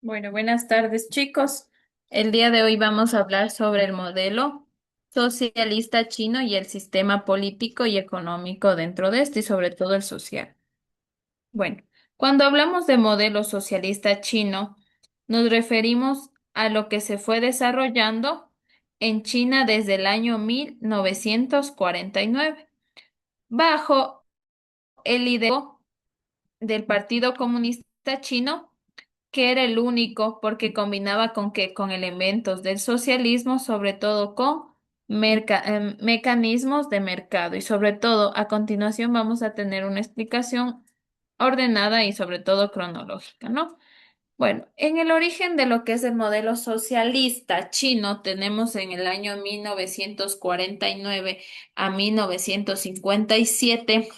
Bueno, buenas tardes, chicos. El día de hoy vamos a hablar sobre el modelo socialista chino y el sistema político y económico dentro de este y sobre todo el social. Bueno, cuando hablamos de modelo socialista chino, nos referimos a lo que se fue desarrollando en China desde el año 1949, bajo el liderazgo del Partido Comunista Chino, que era el único porque combinaba con elementos del socialismo, sobre todo con mecanismos de mercado. Y sobre todo, a continuación vamos a tener una explicación ordenada y sobre todo cronológica, ¿no? Bueno, en el origen de lo que es el modelo socialista chino, tenemos en el año 1949 a 1957,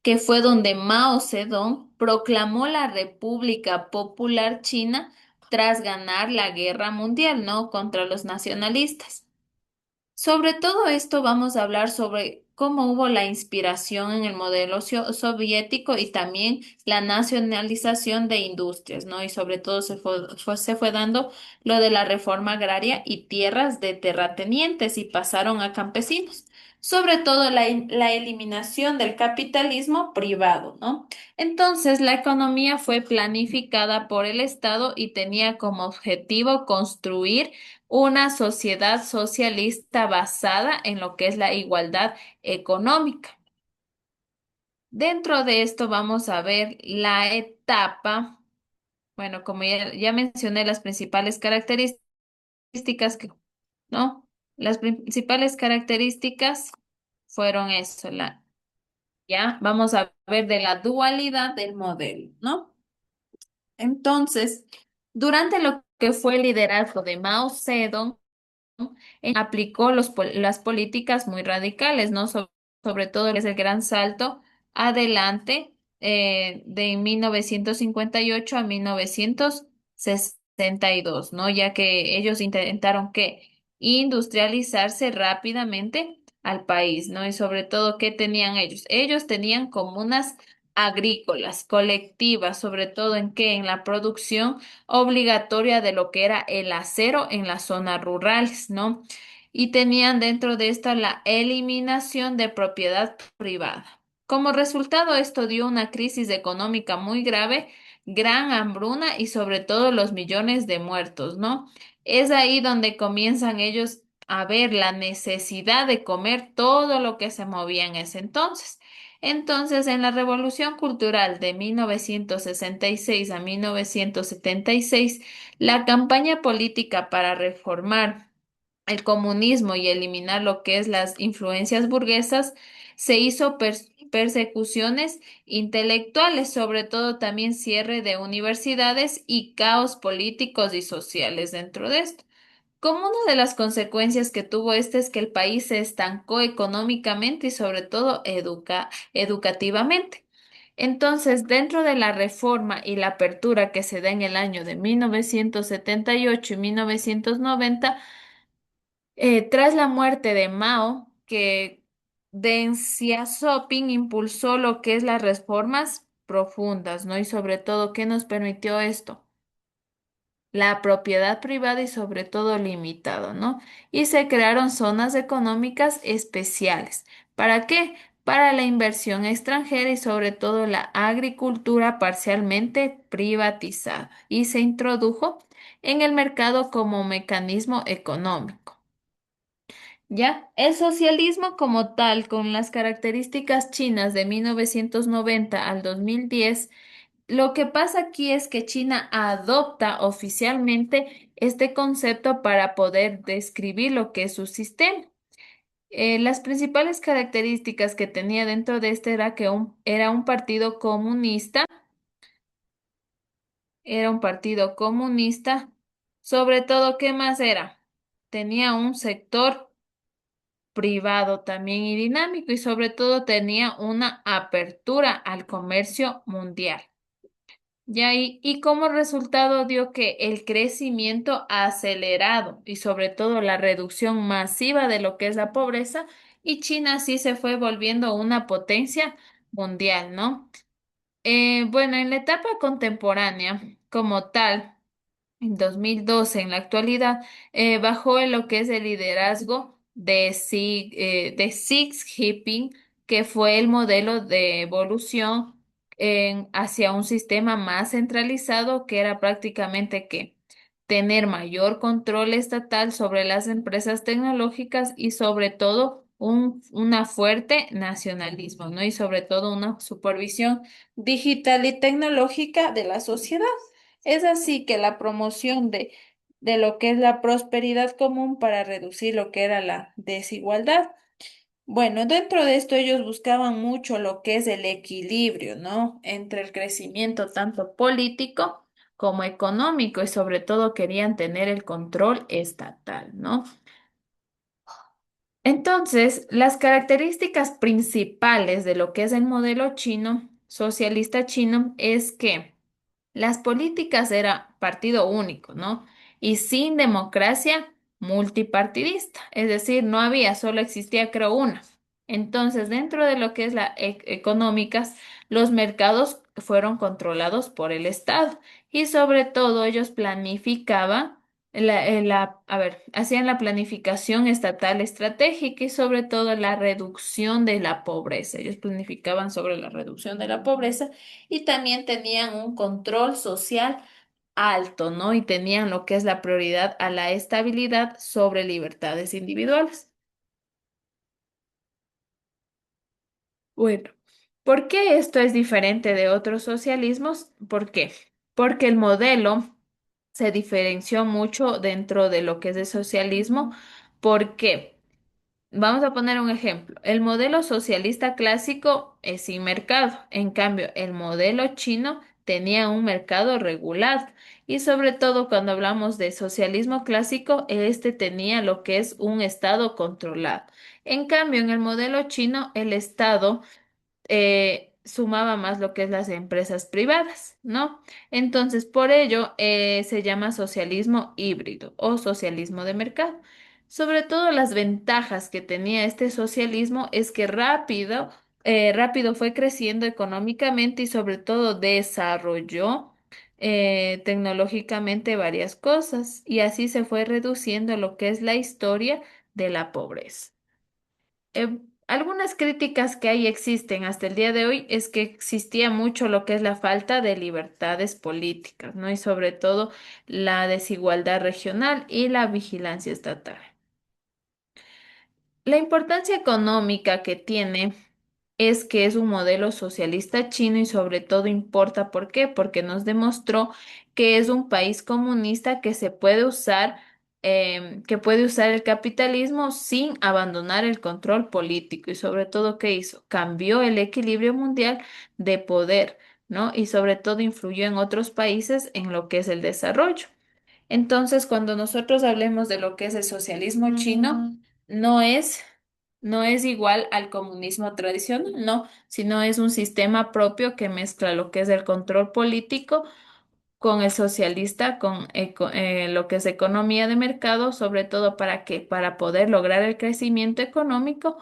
que fue donde Mao Zedong proclamó la República Popular China tras ganar la Guerra Mundial, ¿no? Contra los nacionalistas. Sobre todo esto vamos a hablar sobre cómo hubo la inspiración en el modelo soviético y también la nacionalización de industrias, ¿no? Y sobre todo se fue dando lo de la reforma agraria y tierras de terratenientes y pasaron a campesinos. Sobre todo la eliminación del capitalismo privado, ¿no? Entonces, la economía fue planificada por el Estado y tenía como objetivo construir una sociedad socialista basada en lo que es la igualdad económica. Dentro de esto vamos a ver la etapa, bueno, como ya mencioné, las principales características ¿no? Las principales características fueron eso, ya, vamos a ver de la dualidad del modelo, ¿no? Entonces, durante lo que fue el liderazgo de Mao Zedong, aplicó las políticas muy radicales, ¿no? Sobre todo es el gran salto adelante de 1958 a 1962, ¿no? Ya que ellos intentaron que industrializarse rápidamente al país, ¿no? Y sobre todo, ¿qué tenían ellos? Ellos tenían comunas agrícolas, colectivas, sobre todo en qué, en la producción obligatoria de lo que era el acero en las zonas rurales, ¿no? Y tenían dentro de esta la eliminación de propiedad privada. Como resultado, esto dio una crisis económica muy grave, gran hambruna y sobre todo los millones de muertos, ¿no? Es ahí donde comienzan ellos a ver la necesidad de comer todo lo que se movía en ese entonces. Entonces, en la Revolución Cultural de 1966 a 1976, la campaña política para reformar el comunismo y eliminar lo que es las influencias burguesas, se hizo persecuciones intelectuales, sobre todo también cierre de universidades y caos políticos y sociales dentro de esto. Como una de las consecuencias que tuvo este es que el país se estancó económicamente y sobre todo educativamente. Entonces, dentro de la reforma y la apertura que se da en el año de 1978 y 1990, tras la muerte de Mao, que Deng Xiaoping impulsó lo que es las reformas profundas, ¿no? Y sobre todo, ¿qué nos permitió esto? La propiedad privada y sobre todo limitado, ¿no? Y se crearon zonas económicas especiales. ¿Para qué? Para la inversión extranjera y sobre todo la agricultura parcialmente privatizada. Y se introdujo en el mercado como mecanismo económico. ¿Ya? El socialismo como tal, con las características chinas de 1990 al 2010, lo que pasa aquí es que China adopta oficialmente este concepto para poder describir lo que es su sistema. Las principales características que tenía dentro de este era que era un partido comunista, era un partido comunista, sobre todo, ¿qué más era? Tenía un sector privado también y dinámico y sobre todo tenía una apertura al comercio mundial. Y como resultado dio que el crecimiento acelerado y sobre todo la reducción masiva de lo que es la pobreza y China sí se fue volviendo una potencia mundial, ¿no? Bueno, en la etapa contemporánea como tal, en 2012, en la actualidad, bajó en lo que es el liderazgo de Xi Jinping, que fue el modelo de evolución hacia un sistema más centralizado, que era prácticamente que tener mayor control estatal sobre las empresas tecnológicas y sobre todo una fuerte nacionalismo, ¿no? Y sobre todo una supervisión digital y tecnológica de la sociedad. Es así que la promoción de lo que es la prosperidad común para reducir lo que era la desigualdad. Bueno, dentro de esto ellos buscaban mucho lo que es el equilibrio, ¿no? Entre el crecimiento tanto político como económico y sobre todo querían tener el control estatal, ¿no? Entonces, las características principales de lo que es el modelo chino, socialista chino, es que las políticas era partido único, ¿no? Y sin democracia multipartidista, es decir, no había, solo existía, creo, una. Entonces, dentro de lo que es la económicas, los mercados fueron controlados por el Estado y sobre todo ellos planificaban hacían la planificación estatal estratégica y sobre todo la reducción de la pobreza. Ellos planificaban sobre la reducción de la pobreza y también tenían un control social alto, ¿no? Y tenían lo que es la prioridad a la estabilidad sobre libertades individuales. Bueno, ¿por qué esto es diferente de otros socialismos? ¿Por qué? Porque el modelo se diferenció mucho dentro de lo que es el socialismo. ¿Por qué? Vamos a poner un ejemplo. El modelo socialista clásico es sin mercado. En cambio, el modelo chino tenía un mercado regulado. Y sobre todo cuando hablamos de socialismo clásico, este tenía lo que es un estado controlado. En cambio, en el modelo chino, el estado sumaba más lo que es las empresas privadas, ¿no? Entonces, por ello se llama socialismo híbrido o socialismo de mercado. Sobre todo las ventajas que tenía este socialismo es que rápido fue creciendo económicamente y sobre todo desarrolló tecnológicamente varias cosas y así se fue reduciendo lo que es la historia de la pobreza. Algunas críticas que hay existen hasta el día de hoy es que existía mucho lo que es la falta de libertades políticas, ¿no? Y sobre todo la desigualdad regional y la vigilancia estatal. La importancia económica que tiene es que es un modelo socialista chino y sobre todo importa, ¿por qué? Porque nos demostró que es un país comunista que se puede usar, que puede usar el capitalismo sin abandonar el control político y sobre todo, ¿qué hizo? Cambió el equilibrio mundial de poder, ¿no? Y sobre todo influyó en otros países en lo que es el desarrollo. Entonces, cuando nosotros hablemos de lo que es el socialismo chino, no es, no es igual al comunismo tradicional, no, sino es un sistema propio que mezcla lo que es el control político con el socialista, con lo que es economía de mercado, sobre todo para que, para poder lograr el crecimiento económico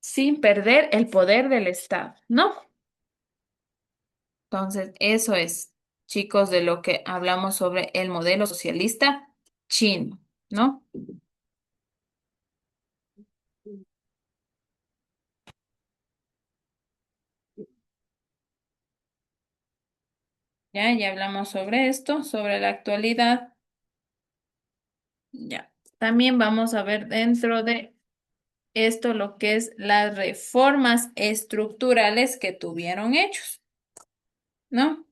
sin perder el poder del Estado, ¿no? Entonces, eso es, chicos, de lo que hablamos sobre el modelo socialista chino, ¿no? Ya hablamos sobre esto, sobre la actualidad. Ya. También vamos a ver dentro de esto lo que es las reformas estructurales que tuvieron ellos, ¿no?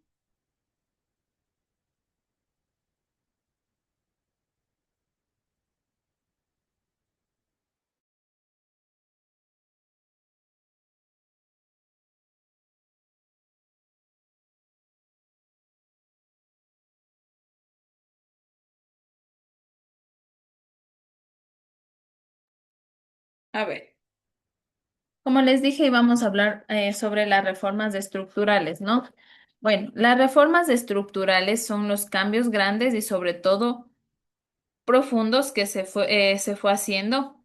A ver, como les dije, íbamos a hablar sobre las reformas estructurales, ¿no? Bueno, las reformas estructurales son los cambios grandes y sobre todo profundos que se fue haciendo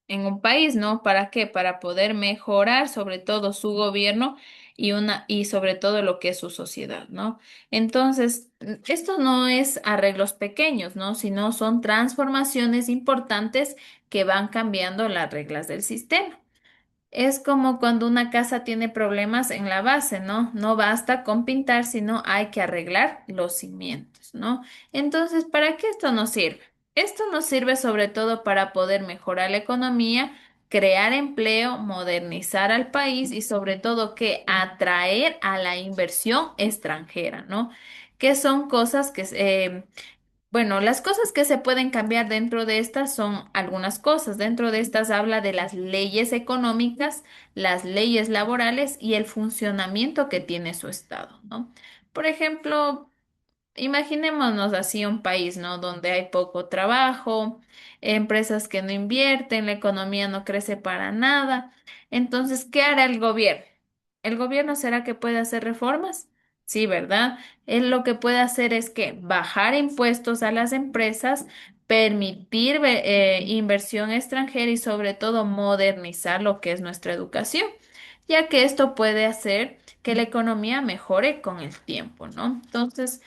en un país, ¿no? ¿Para qué? Para poder mejorar sobre todo su gobierno y sobre todo lo que es su sociedad, ¿no? Entonces, esto no es arreglos pequeños, ¿no? Sino son transformaciones importantes que van cambiando las reglas del sistema. Es como cuando una casa tiene problemas en la base, ¿no? No basta con pintar, sino hay que arreglar los cimientos, ¿no? Entonces, ¿para qué esto nos sirve? Esto nos sirve sobre todo para poder mejorar la economía, crear empleo, modernizar al país y sobre todo que atraer a la inversión extranjera, ¿no? Que son cosas que bueno, las cosas que se pueden cambiar dentro de estas son algunas cosas. Dentro de estas habla de las leyes económicas, las leyes laborales y el funcionamiento que tiene su estado, ¿no? Por ejemplo, imaginémonos así un país, ¿no? Donde hay poco trabajo, empresas que no invierten, la economía no crece para nada. Entonces, ¿qué hará el gobierno? ¿El gobierno será que puede hacer reformas? Sí, ¿verdad? Él lo que puede hacer es que bajar impuestos a las empresas, permitir inversión extranjera y sobre todo modernizar lo que es nuestra educación, ya que esto puede hacer que la economía mejore con el tiempo, ¿no? Entonces,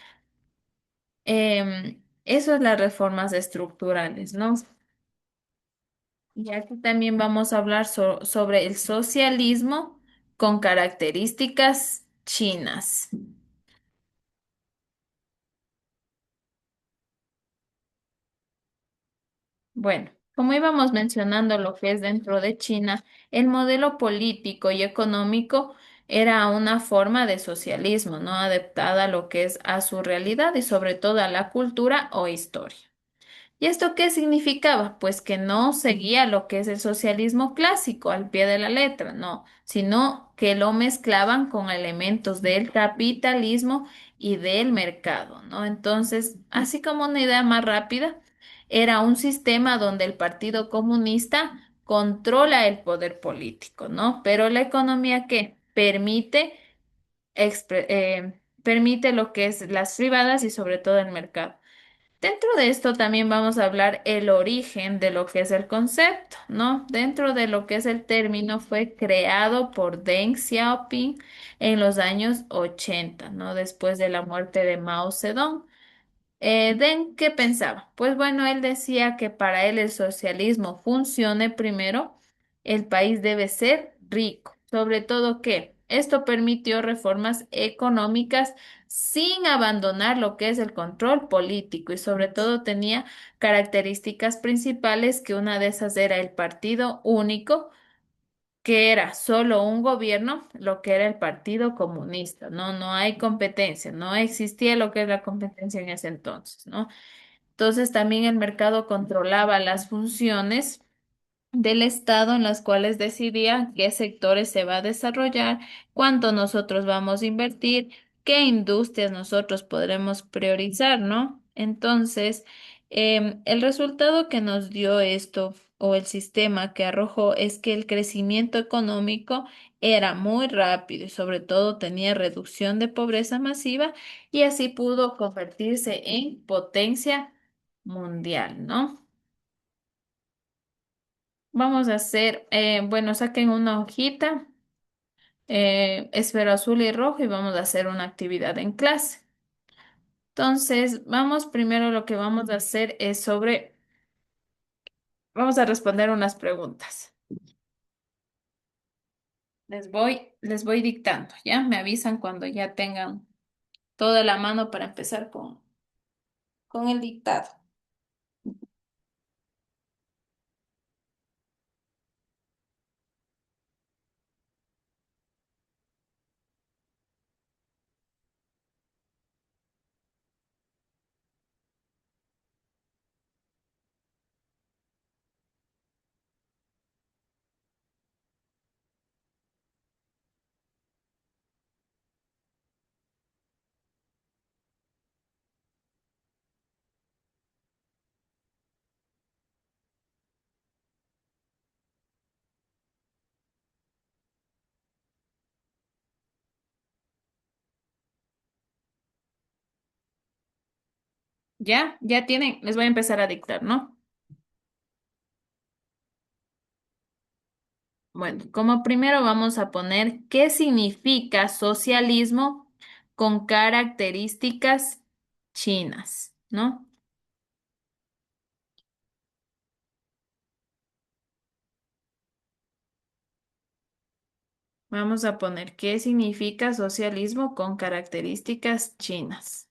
eso es las reformas estructurales, ¿no? Y aquí también vamos a hablar sobre el socialismo con características chinas. Bueno, como íbamos mencionando lo que es dentro de China, el modelo político y económico era una forma de socialismo, ¿no? Adaptada a lo que es a su realidad y sobre todo a la cultura o historia. ¿Y esto qué significaba? Pues que no seguía lo que es el socialismo clásico al pie de la letra, no, sino que lo mezclaban con elementos del capitalismo y del mercado, ¿no? Entonces, así como una idea más rápida, era un sistema donde el Partido Comunista controla el poder político, ¿no? Pero la economía que permite lo que es las privadas y sobre todo el mercado. Dentro de esto también vamos a hablar el origen de lo que es el concepto, ¿no? Dentro de lo que es el término fue creado por Deng Xiaoping en los años 80, ¿no? Después de la muerte de Mao Zedong. Deng, ¿qué pensaba? Pues bueno, él decía que para él el socialismo funcione primero, el país debe ser rico, sobre todo que esto permitió reformas económicas sin abandonar lo que es el control político y sobre todo tenía características principales que una de esas era el partido único, que era solo un gobierno, lo que era el Partido Comunista, ¿no? No hay competencia, no existía lo que es la competencia en ese entonces, ¿no? Entonces también el mercado controlaba las funciones del Estado en las cuales decidía qué sectores se va a desarrollar, cuánto nosotros vamos a invertir, qué industrias nosotros podremos priorizar, ¿no? Entonces, el resultado que nos dio esto o el sistema que arrojó es que el crecimiento económico era muy rápido y sobre todo tenía reducción de pobreza masiva y así pudo convertirse en potencia mundial, ¿no? Vamos a hacer, bueno, saquen una hojita, esfero azul y rojo y vamos a hacer una actividad en clase. Entonces, vamos primero lo que vamos a hacer es vamos a responder unas preguntas. Les voy dictando, ¿ya? Me avisan cuando ya tengan toda la mano para empezar con el dictado. ¿Ya? Ya tienen, les voy a empezar a dictar, ¿no? Bueno, como primero vamos a poner qué significa socialismo con características chinas, ¿no? Vamos a poner qué significa socialismo con características chinas.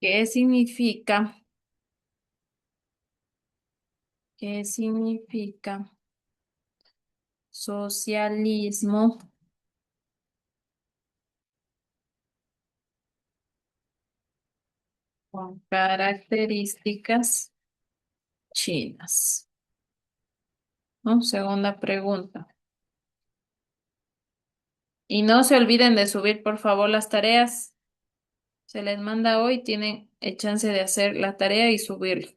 ¿Qué significa? ¿Qué significa socialismo con características chinas? ¿No? Segunda pregunta. Y no se olviden de subir, por favor, las tareas. Se les manda hoy, tienen el chance de hacer la tarea y subirlo.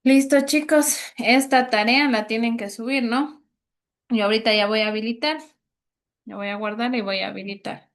Listo, chicos, esta tarea la tienen que subir, ¿no? Y ahorita ya voy a habilitar, ya voy a guardar y voy a habilitar.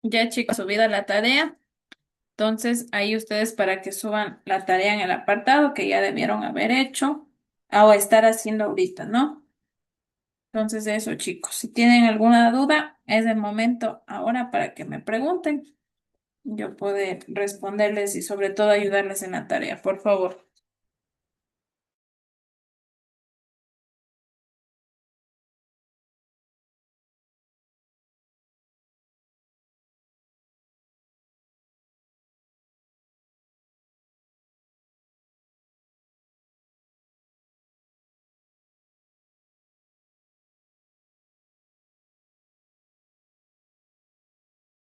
Ya, chicos, subida la tarea. Entonces, ahí ustedes para que suban la tarea en el apartado que ya debieron haber hecho o estar haciendo ahorita, ¿no? Entonces, eso, chicos. Si tienen alguna duda, es el momento ahora para que me pregunten. Yo poder responderles y sobre todo ayudarles en la tarea, por favor.